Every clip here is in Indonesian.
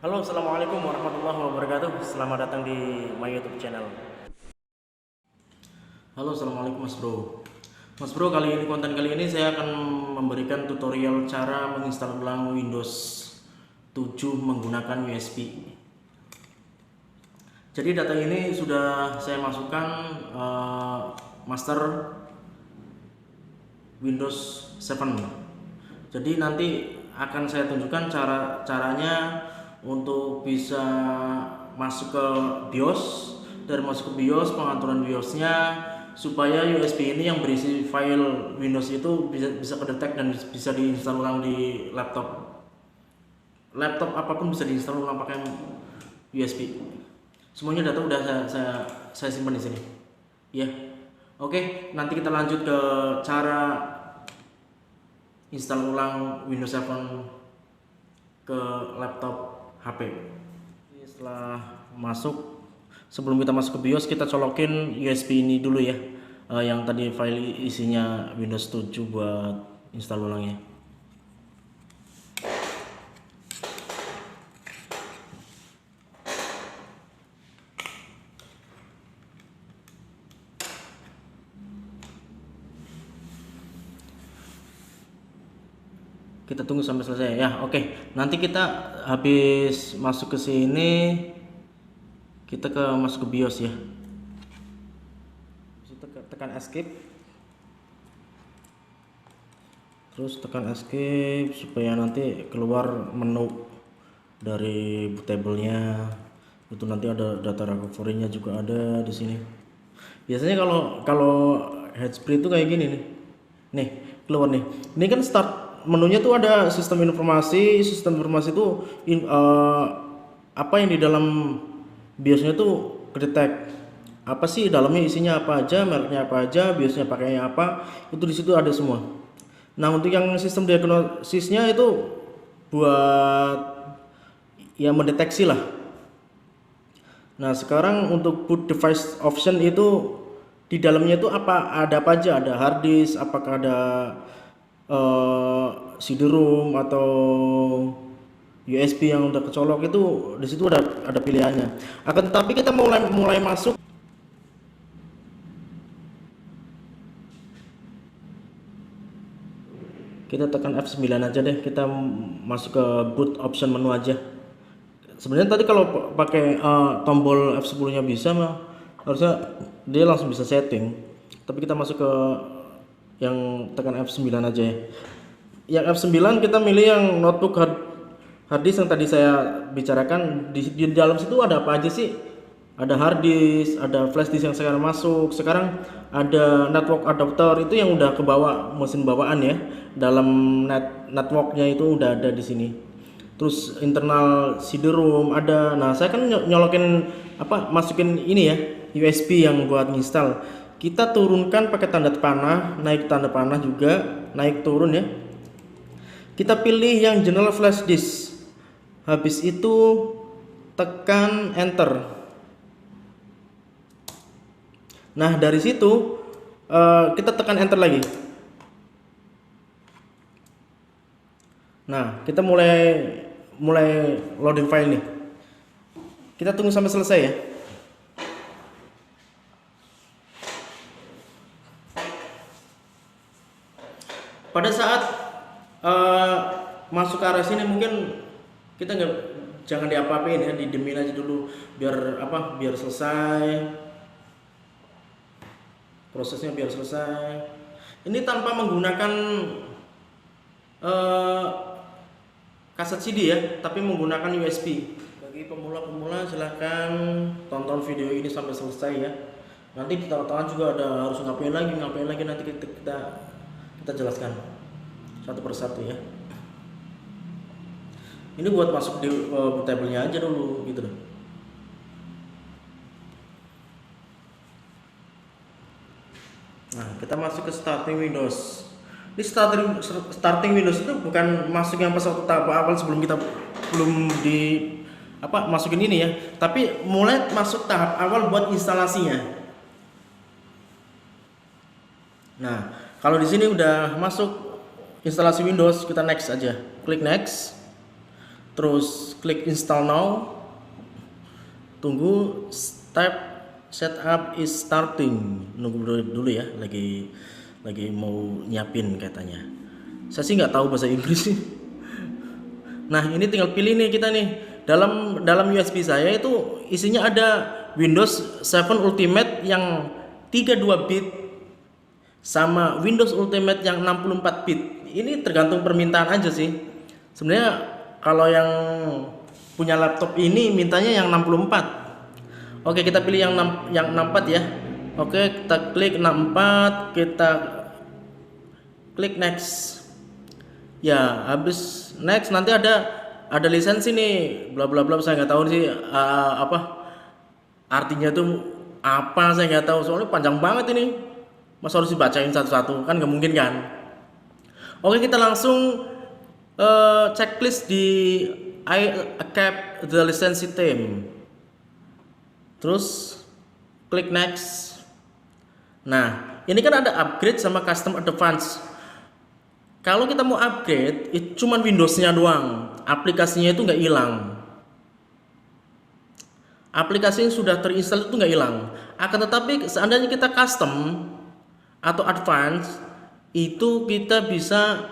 Halo, assalamualaikum warahmatullahi wabarakatuh. Selamat datang di my YouTube channel. Halo, assalamualaikum Mas Bro. Mas Bro, konten kali ini saya akan memberikan tutorial cara menginstal ulang Windows 7 menggunakan USB. Jadi data ini sudah saya masukkan master Windows 7. Jadi nanti akan saya tunjukkan caranya untuk bisa masuk ke BIOS, dari masuk ke BIOS, pengaturan BIOSnya, supaya USB ini yang berisi file Windows itu bisa kedetek dan bisa diinstal ulang di laptop apapun, bisa diinstal ulang pakai USB. Semuanya data udah saya simpan di sini ya. Oke, nanti kita lanjut ke cara install ulang Windows 7 ke laptop HP. Setelah masuk, sebelum kita masuk ke BIOS, kita colokin USB ini dulu ya, yang tadi file isinya Windows 7 buat install ulangnya. Kita tunggu sampai selesai ya. Oke, nanti kita habis masuk ke sini, kita masuk ke BIOS ya. Tekan escape, terus tekan escape supaya nanti keluar menu dari bootable-nya. Itu nanti ada data recovery-nya juga ada di sini. Biasanya kalau Hspree itu kayak gini nih. Nih, keluar nih. Ini kan start menunya tuh ada sistem informasi. Sistem informasi itu apa yang di dalam BIOSnya tuh kedetek. Apa sih dalamnya, isinya apa aja, mereknya apa aja, BIOSnya pakainya apa, itu di situ ada semua. Nah, untuk yang sistem diagnosisnya itu buat ya mendeteksi lah. Nah, sekarang untuk boot device option itu di dalamnya itu ada apa aja, ada hard disk, apakah ada CD-ROM atau USB yang udah kecolok, itu di situ ada pilihannya. Akan tetapi kita mulai masuk, kita tekan F9 aja deh, kita masuk ke boot option menu aja. Sebenarnya tadi kalau pakai tombol F10 nya bisa mah harusnya dia langsung bisa setting, tapi kita masuk ke yang tekan F9 aja ya. Yang F9 kita milih yang notebook hard disk yang tadi saya bicarakan. Di dalam situ ada apa aja sih? Ada hard disk, ada flash disk yang sekarang masuk. Sekarang ada network adapter, itu yang udah ke bawah mesin bawaan ya. Dalam networknya itu udah ada di sini. Terus internal CD-ROM ada. Nah, saya kan nyolokin masukin ini ya, USB yang buat nginstal. Kita turunkan pakai tanda panah, naik tanda panah juga, naik turun ya. Kita pilih yang general flash disk. Habis itu tekan enter. Nah, dari situ kita tekan enter lagi. Nah, kita mulai loading file nih. Kita tunggu sampai selesai ya. Pada saat masuk ke arah sini mungkin kita jangan diapa-apain ya, didemin aja dulu biar selesai prosesnya, biar selesai. Ini tanpa menggunakan kaset CD ya, tapi menggunakan USB. Bagi pemula-pemula silahkan tonton video ini sampai selesai ya. Nanti di tengah-tengah juga ada harus ngapain lagi, nanti kita jelaskan satu persatu ya. Ini buat masuk di bootable-nya aja dulu gitu loh. Nah, kita masuk ke starting Windows. Ini starting Windows itu bukan masuk yang pas waktu tahap awal sebelum kita masukin ini ya, tapi mulai masuk tahap awal buat instalasinya. Nah, kalau di sini udah masuk instalasi Windows, kita next aja, klik next. terus klik install now, tunggu step setup is starting, nunggu dulu ya, lagi mau nyiapin katanya. Saya sih nggak tahu bahasa Inggris sih. Nah ini tinggal pilih nih kita nih, dalam USB saya itu isinya ada Windows 7 Ultimate yang 32 bit sama Windows Ultimate yang 64 bit. Ini tergantung permintaan aja sih. Sebenarnya kalau yang punya laptop ini mintanya yang 64. Oke, kita pilih yang 64 ya. Oke, kita klik 64, kita klik next. Ya, habis next nanti ada lisensi nih, bla bla bla, saya nggak tahu sih apa artinya tuh apa, saya nggak tahu soalnya panjang banget ini. Masa harus dibacain satu-satu, kan nggak mungkin kan. Oke, kita langsung checklist di I accept the license term. Terus klik next. Nah, ini kan ada upgrade sama custom advance. Kalau kita mau upgrade, itu cuman Windows-nya doang, aplikasinya itu nggak hilang. Aplikasi yang sudah terinstall itu nggak hilang. Akan tetapi seandainya kita custom atau advance, itu kita bisa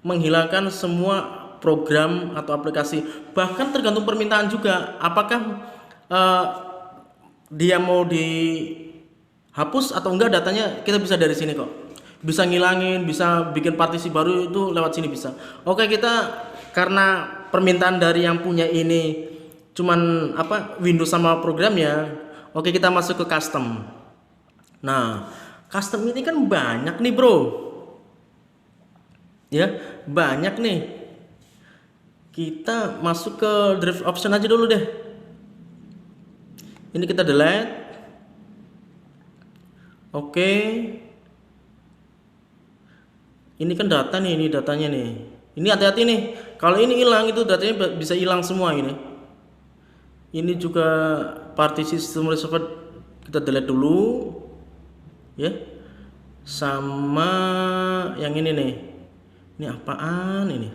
menghilangkan semua program atau aplikasi. Bahkan tergantung permintaan juga. Apakah dia mau dihapus atau enggak, datanya kita bisa dari sini kok. Bisa ngilangin, bisa bikin partisi baru, itu lewat sini bisa. Oke, kita karena permintaan dari yang punya ini cuman Windows sama programnya. Oke, kita masuk ke custom. Nah, custom ini kan banyak nih bro, ya banyak nih. Kita masuk ke drive option aja dulu deh. Ini kita delete. Oke. Ini kan data nih, ini datanya nih. Ini hati-hati nih. Kalau ini hilang, itu datanya bisa hilang semua ini. Ini juga partisi system reserved, kita delete dulu. Ya. Sama yang ini nih. Ini apaan ini?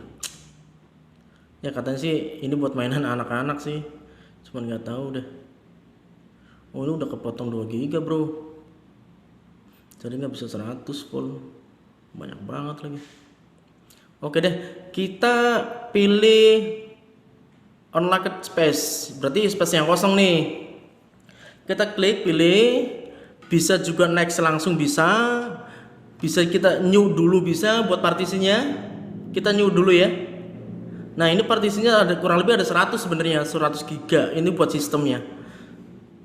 Ya katanya sih ini buat mainan anak-anak sih. Cuman nggak tahu deh. Oh, ini udah kepotong 2 GB bro. Jadi nggak bisa 100 full. Banyak banget lagi. Oke deh, kita pilih unlocked space, berarti space yang kosong nih. Kita klik pilih, bisa juga next langsung bisa kita new dulu, bisa buat partisinya kita new dulu ya. Nah ini partisinya ada kurang lebih ada 100 sebenarnya, 100 giga ini buat sistemnya.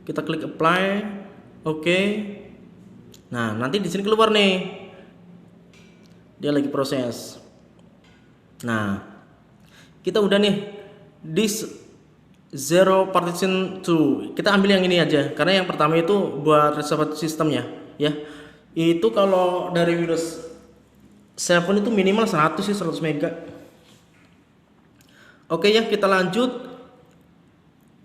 Kita klik apply, oke. Nah nanti di sini keluar nih, dia lagi proses. Nah kita udah nih this zero partition 2, kita ambil yang ini aja karena yang pertama itu buat reserved sistemnya ya. Itu kalau dari Windows 7 itu minimal 100 sih, 100 mega. Oke ya, kita lanjut,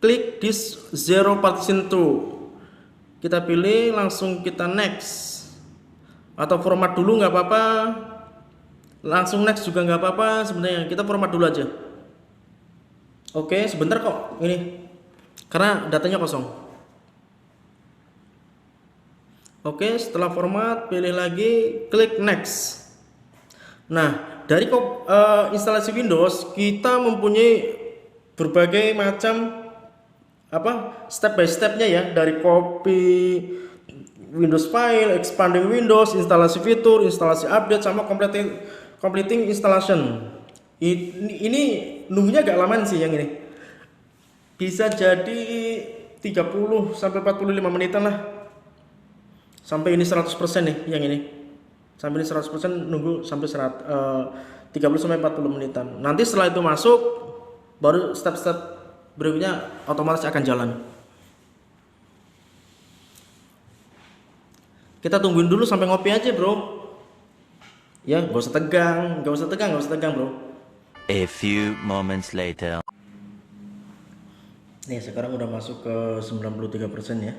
klik this zero partition 2, kita pilih langsung, kita next atau format dulu nggak apa-apa, langsung next juga nggak apa-apa sebenarnya, kita format dulu aja. Oke, sebentar kok ini karena datanya kosong. Oke, setelah format pilih lagi, klik next. Nah dari instalasi Windows kita mempunyai berbagai macam step by stepnya ya, dari copy Windows file, expanding Windows, instalasi fitur, instalasi update, sama completing installation. Ini nunggunya agak lama sih yang ini. Bisa jadi 30 sampai 45 menitan lah. Sampai ini 100% nih yang ini. Sampai ini 100% nunggu sampai 30 sampai 40 menitan. Nanti setelah itu masuk, baru step-step berikutnya otomatis akan jalan. Kita tungguin dulu sampai ngopi aja bro. Ya, gak usah tegang, bro. A few moments later. Nih sekarang udah masuk ke 93% ya.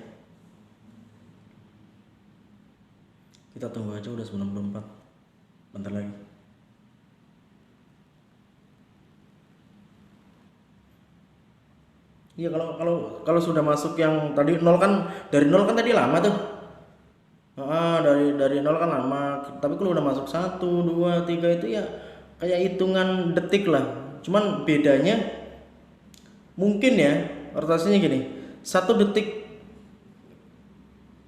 Kita tunggu aja, udah 94. Bentar lagi. Iya, kalau sudah masuk yang tadi nol kan, dari nol kan tadi lama tuh. Dari nol kan lama, tapi kalau udah masuk satu, dua, tiga itu ya kayak hitungan detik lah. Cuman bedanya mungkin ya rotasinya gini, 1 detik,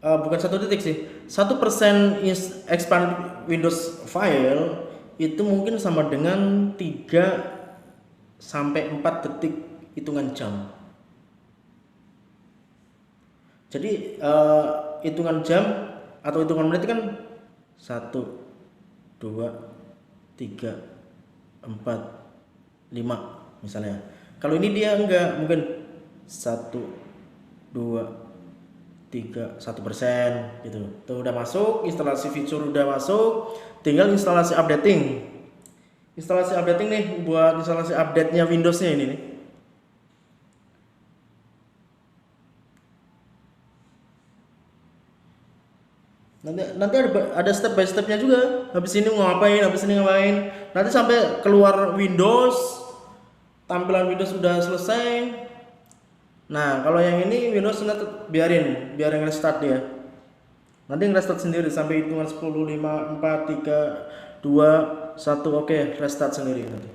bukan 1 detik sih, 1% expand Windows file itu mungkin sama dengan 3 sampai 4 detik hitungan jam. Jadi hitungan jam atau hitungan menit kan 1, 2, 3, 4, 5 misalnya. Kalau ini dia enggak, mungkin 1, 2, 3, 1% gitu. Tuh udah masuk, instalasi fitur udah masuk, tinggal instalasi updating. Instalasi updating nih, buat instalasi update-nya Windows-nya ini nih. Nanti ada step by stepnya juga. Habis ini ngapain, habis ini ngapain. Nanti sampai keluar Windows, tampilan Windows sudah selesai. Nah, kalau yang ini Windows nanti biarin restart dia. Nanti restart sendiri sampai hitungan 10, 5, 4, 3, 2, 1, oke, restart sendiri nanti.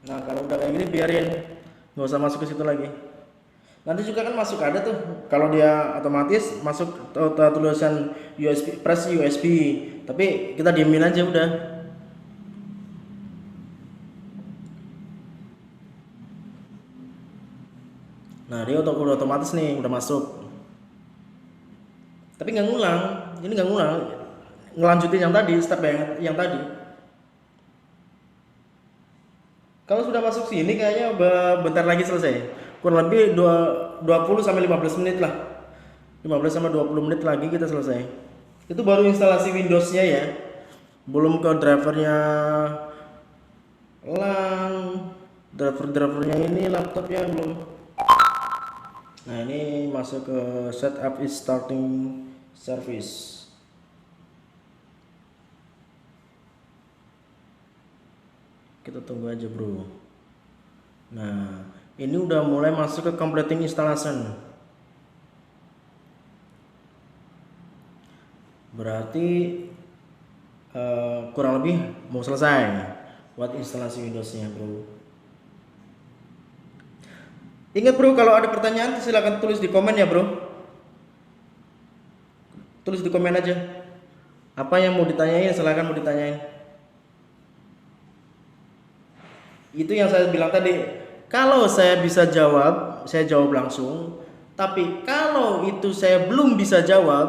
Nah, kalau udah kayak gini biarin, nggak usah masuk ke situ lagi. Nanti juga kan masuk ada tuh, kalau dia otomatis masuk tulisan USB, press USB, tapi kita diemin aja udah. Nah, dia udah otomatis nih, udah masuk. Tapi nggak ngulang, ini nggak ngulang, ngelanjutin yang tadi, step yang tadi. Kalau sudah masuk sini kayaknya bentar lagi selesai. Kurang lebih 20 sampai 15 menit lah. 15 sampai 20 menit lagi kita selesai. Itu baru instalasi Windows-nya ya. Belum ke drivernya drivernya ini laptopnya belum. Nah, ini masuk ke setup is starting service. Kita tunggu aja, bro. Nah, ini udah mulai masuk ke completing installation. Berarti kurang lebih mau selesai buat instalasi Windows-nya, bro. Ingat, bro, kalau ada pertanyaan silahkan tulis di komen ya, bro. Tulis di komen aja. Apa yang mau ditanyain silahkan mau ditanyain. Itu yang saya bilang tadi. Kalau saya bisa jawab, saya jawab langsung. Tapi kalau itu saya belum bisa jawab,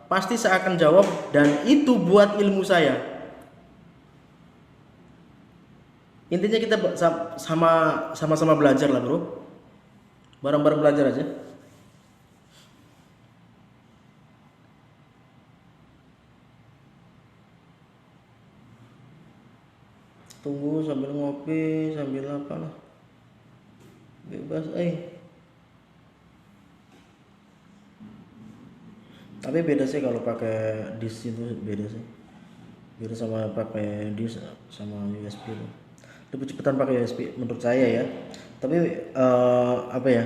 pasti saya akan jawab dan itu buat ilmu saya. Intinya kita sama-sama belajar lah, bro. Bareng-bareng belajar aja. Tunggu sambil ngopi, sambil apa lah. Bebas, Tapi beda sih kalau pakai disk itu, beda sih. Beda sama pakai disk sama USB itu. Lebih cepetan pakai USB menurut saya ya. Tapi apa ya?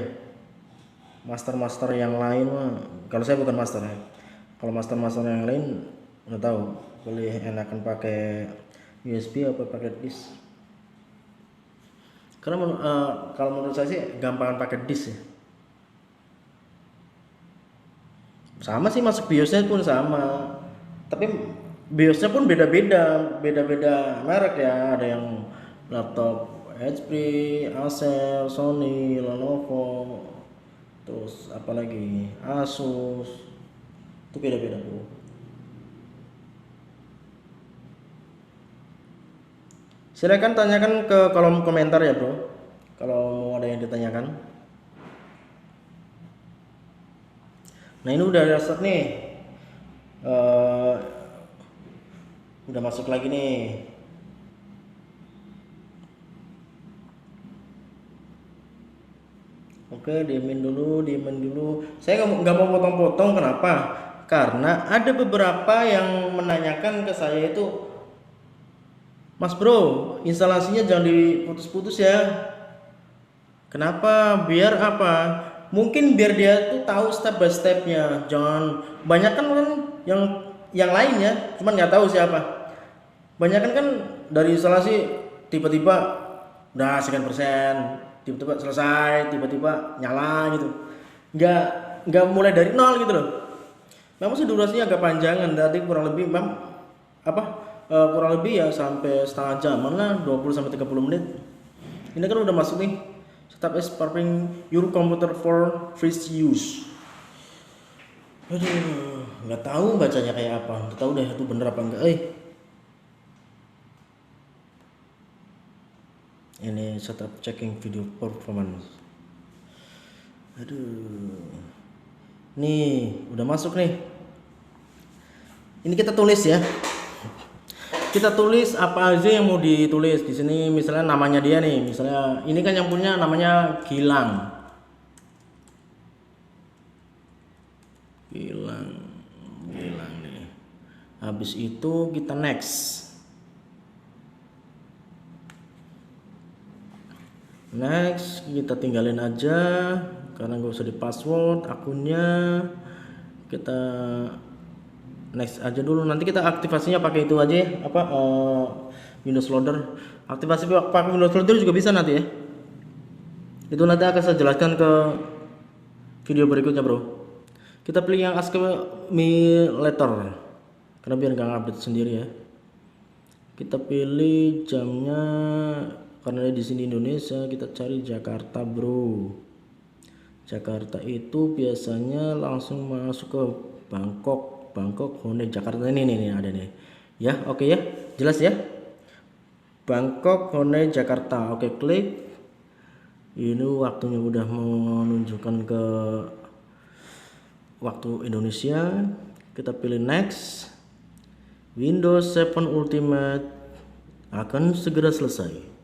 Master yang lain mah, kalau saya bukan master ya. Kalau master yang lain nggak tahu, boleh enakan pakai USB apa pakai disk. Karena kalau menurut saya sih gampangan pakai disk ya. Sama sih, masuk BIOSnya pun sama. Tapi BIOSnya pun beda-beda merek ya. Ada yang laptop HP, Acer, Sony, Lenovo, terus apalagi Asus. Itu beda-beda, bro. Silakan tanyakan ke kolom komentar ya, bro, kalau mau ada yang ditanyakan. Nah, ini udah restart nih, udah masuk lagi nih. Oke, diemin dulu. Saya nggak mau potong-potong. Kenapa? Karena ada beberapa yang menanyakan ke saya itu, Mas, bro, instalasinya jangan diputus-putus ya. Kenapa? Biar apa? Mungkin biar dia tuh tahu step by stepnya. Jangan banyak kan yang lain ya, cuman nggak tahu siapa. Banyak kan dari instalasi tiba-tiba udah sekian persen, tiba-tiba selesai, tiba-tiba nyala gitu. Nggak nggak mulai dari nol gitu loh. Memang sih durasinya agak panjangan, tadi kurang lebih apa kurang lebih ya sampai setengah jam, mana 20 sampai 30 menit. Ini kan udah masuk nih. Start is preparing your computer for first use. Aduh, nggak tahu bacanya kayak apa. Nggak tahu deh itu bener apa enggak. Ini setup checking video performance. Aduh. Nih, udah masuk nih. Ini kita tulis ya. Kita tulis apa aja yang mau ditulis di sini. Misalnya namanya dia nih. Misalnya ini kan yang punya namanya Gilang. Gilang nih. Habis itu kita next. Next, kita tinggalin aja karena nggak usah di password akunnya. Kita next aja dulu. Nanti kita aktivasinya pakai itu aja ya, Windows Loader. Aktivasi pakai Windows Loader juga bisa nanti ya. Itu nanti akan saya jelaskan ke video berikutnya, bro. Kita pilih yang ask me later karena biar nggak update sendiri ya. Kita pilih jamnya. Karena di sini Indonesia, kita cari Jakarta, bro. Jakarta itu biasanya langsung masuk ke Bangkok, Honai, Jakarta ini ada nih. Ya, oke ya, jelas ya. Bangkok, Honai, Jakarta. Oke, klik. Ini waktunya udah menunjukkan ke waktu Indonesia. Kita pilih next. Windows 7 Ultimate akan segera selesai.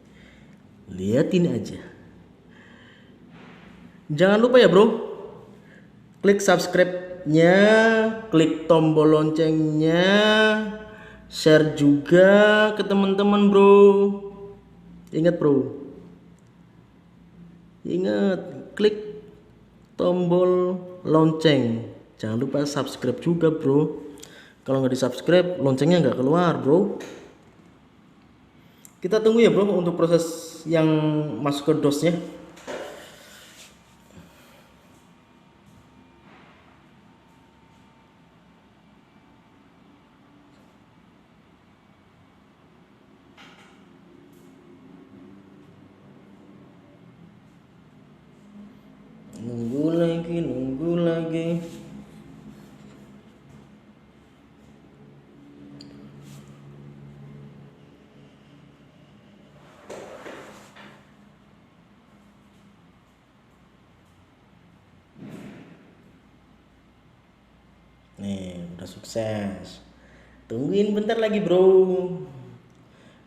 Liatin aja. Jangan lupa ya bro, klik subscribe-nya, klik tombol loncengnya, share juga ke teman-teman bro. Ingat bro, ingat klik tombol lonceng. Jangan lupa subscribe juga bro. Kalau nggak di subscribe, loncengnya nggak keluar bro. Kita tunggu ya bro untuk proses yang masuk ke DOS-nya. Nunggu lagi. Nih, udah sukses. Tungguin bentar lagi, bro.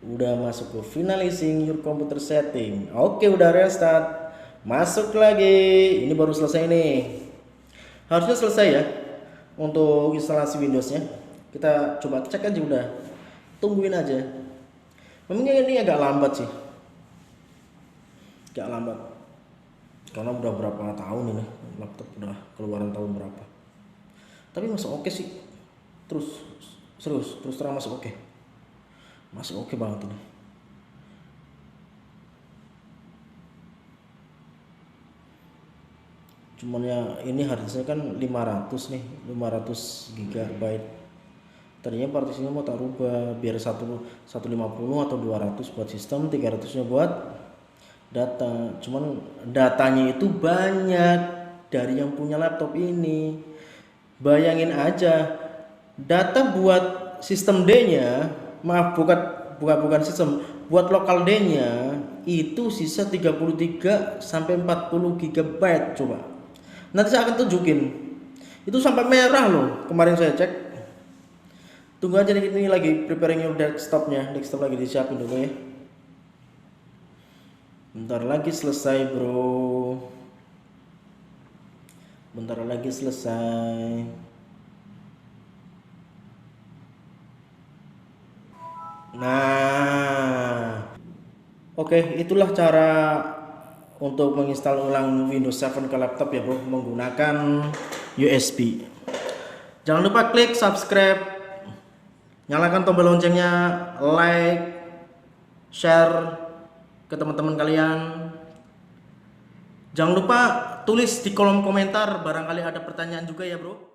Udah masuk ke finalizing your computer setting. Oke, udah restart. Masuk lagi. Ini baru selesai nih. Harusnya selesai ya untuk instalasi Windows-nya. Kita coba cek aja udah. Tungguin aja. Memang ini agak lambat sih. Agak lambat. Karena udah berapa tahun ini laptop udah keluaran tahun berapa. Tapi masuk oke sih, terus terang masuk oke banget ini. Cuman ya ini harddisknya kan 500 nih, 500 GB. Tadinya partisinya mau tak rubah biar 150 atau 200 buat sistem, 300-nya buat data. Cuman datanya itu banyak dari yang punya laptop ini. Bayangin aja, data buat sistem D-nya, maaf bukan sistem, buat lokal D-nya itu sisa 33 sampai 40 GB coba. Nanti saya akan tunjukin. Itu sampai merah loh, kemarin saya cek. Tunggu aja nih, ini lagi preparing your desktopnya, desktop lagi disiapin dulu ya. Bentar lagi selesai, bro. Bentar lagi selesai. Nah, oke, itulah cara untuk menginstal ulang Windows 7 ke laptop ya bro, menggunakan USB. Jangan lupa klik subscribe, nyalakan tombol loncengnya, like, share ke teman-teman kalian. Jangan lupa tulis di kolom komentar barangkali ada pertanyaan juga ya bro.